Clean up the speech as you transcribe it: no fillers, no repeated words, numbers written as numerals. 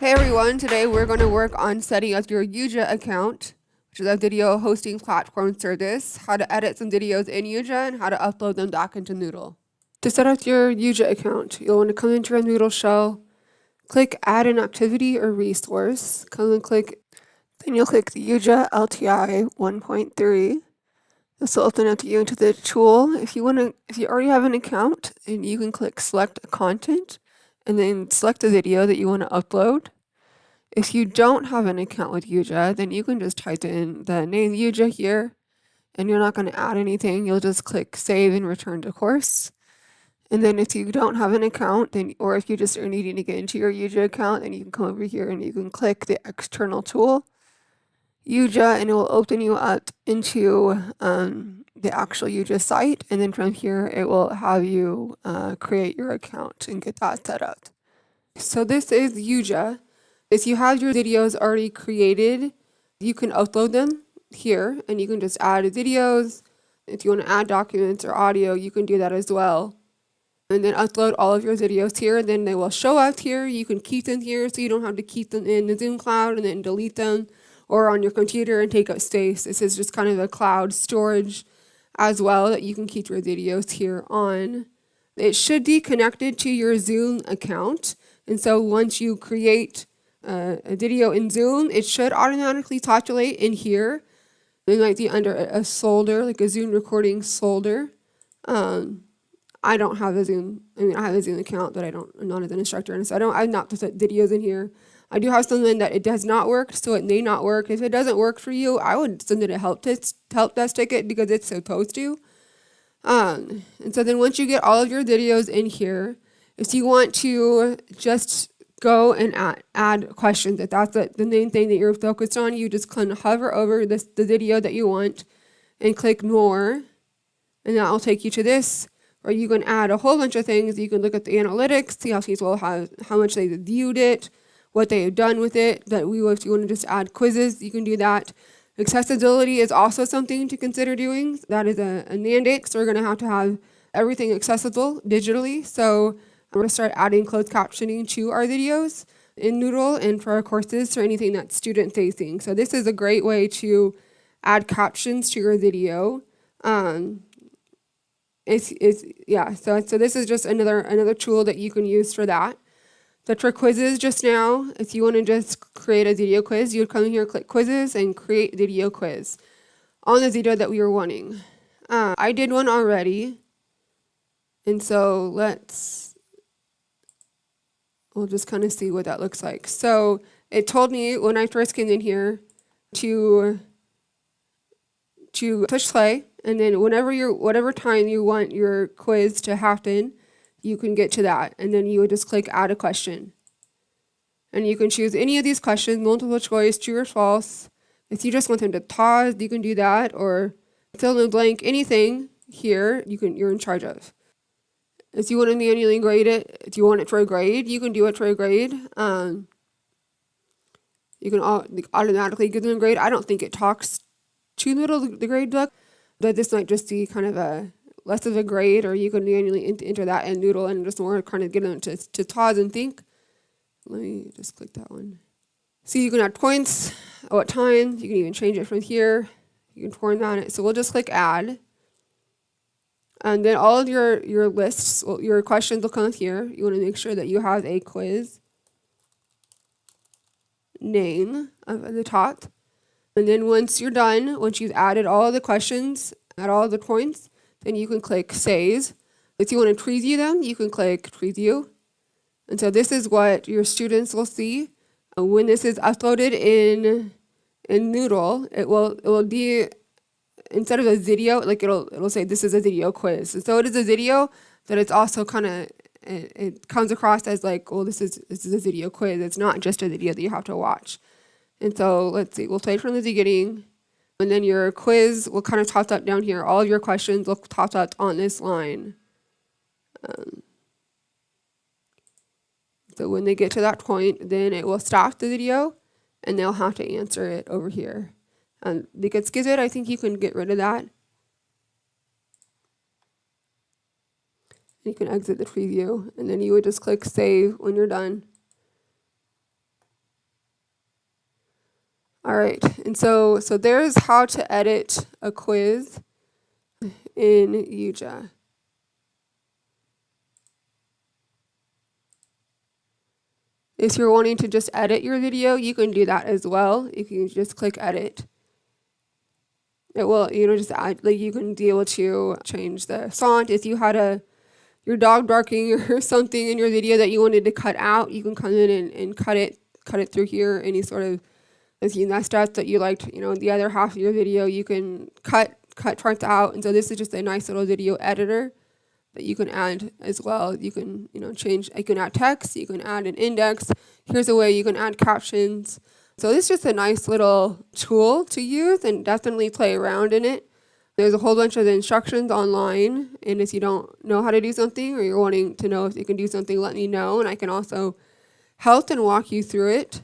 Hey everyone, today we're going to work on setting up your YuJa account, which is a video hosting platform service, how to edit some videos in YuJa, and how to upload them back into Noodle. To set up your YuJa account, you'll want to come into your Noodle shell, click Add an Activity or Resource, then you'll click the YuJa LTI 1.3. This will open up you into the tool. If you already have an account, then you can click Select a Content, and then select the video that you want to upload. If you don't have an account with YuJa, then you can just type in the name YuJa here, and you're not going to add anything. You'll just click Save and Return to Course. And then if you don't have an account, or if you just are needing to get into your YuJa account, then you can come over here and you can click the external tool, YuJa, and it will open you up into the actual YuJa site. And then from here, it will have you create your account and get that set up. So this is YuJa. If you have your videos already created, you can upload them here, and you can just add videos. If you want to add documents or audio, you can do that as well. And then upload all of your videos here, and then they will show up here. You can keep them here, so you don't have to keep them in the Zoom cloud and then delete them, or on your computer and take up space. This is just kind of a cloud storage as well that you can keep your videos here on. It should be connected to your Zoom account, and so once you create a video in Zoom, it should automatically populate in here. It might be under a folder, like a Zoom recording folder. I don't have a Zoom. I have a Zoom account, but I'm not an instructor, and so I've not put videos in here. I do have something that it does not work, so it may not work. If it doesn't work for you, I would send it a help desk ticket because it's supposed to. And so then once you get all of your videos in here, if you want to just go and add questions, if that's the main thing that you're focused on, you just kind of hover over the video that you want and click More, and that will take you to this, or you can add a whole bunch of things. You can look at the analytics, see how people how much they viewed it, what they have done with it. But if you want to just add quizzes, you can do that. Accessibility is also something to consider doing. That is a mandate, so we're going to have everything accessible digitally. So we're going to start adding closed captioning to our videos in Noodle and for our courses for anything that's student facing. So this is a great way to add captions to your video. So this is just another tool that you can use for that. But for quizzes just now, if you want to just create a video quiz, you would come here, click quizzes, and create video quiz on the video that we were wanting. I did one already, and so we'll just kind of see what that looks like. So it told me when I first came in here to push play, and then whatever time you want your quiz to happen, you can get to that, and then you would just click Add a Question. And you can choose any of these questions, multiple choice, true or false. If you just want them to pause, you can do that, or fill in blank, anything here you're in charge of. If you want to manually grade it, if you want it for a grade, you can do it for a grade. You can automatically give them a grade. I don't think it talks to the grade book, but this might just be kind of a less of a grade, or you can manually enter that in Noodle and just more kind of get them to pause and think. Let me just click that one. So you can add points at what time. You can even change it from here. You can format it. So we'll just click Add. And then all of your lists, your questions will come here. You want to make sure that you have a quiz name at the top. And then once you're done, once you've added all of the questions at all of the points, then you can click Save. If you want to preview them, you can click Preview. And so this is what your students will see. When this is uploaded in Noodle, it will be, instead of a video, like it'll say this is a video quiz. And so it is a video, but it's also kind of, it comes across as like, well, this is a video quiz. It's not just a video that you have to watch. And so let's see, we'll play from the beginning, and then your quiz will kind of top up down here. All of your questions will top up on this line. So when they get to that point, then it will stop the video, and they'll have to answer it over here. They could skip it. I think you can get rid of that. You can exit the preview, and then you would just click Save when you're done. All right, and so there's how to edit a quiz in YuJa. If you're wanting to just edit your video, you can do that as well. You can just click edit. It will, just add, like, you can be able to change the font. If you had your dog barking or something in your video that you wanted to cut out, you can come in and cut it through here. Any sort of, if you messed up that you liked, the other half of your video, you can cut parts out. And so this is just a nice little video editor that you can add as well. You can, you can add text, you can add an index. Here's a way you can add captions. So this is just a nice little tool to use, and definitely play around in it. There's a whole bunch of instructions online, and if you don't know how to do something or you're wanting to know if you can do something, let me know, and I can also help and walk you through it.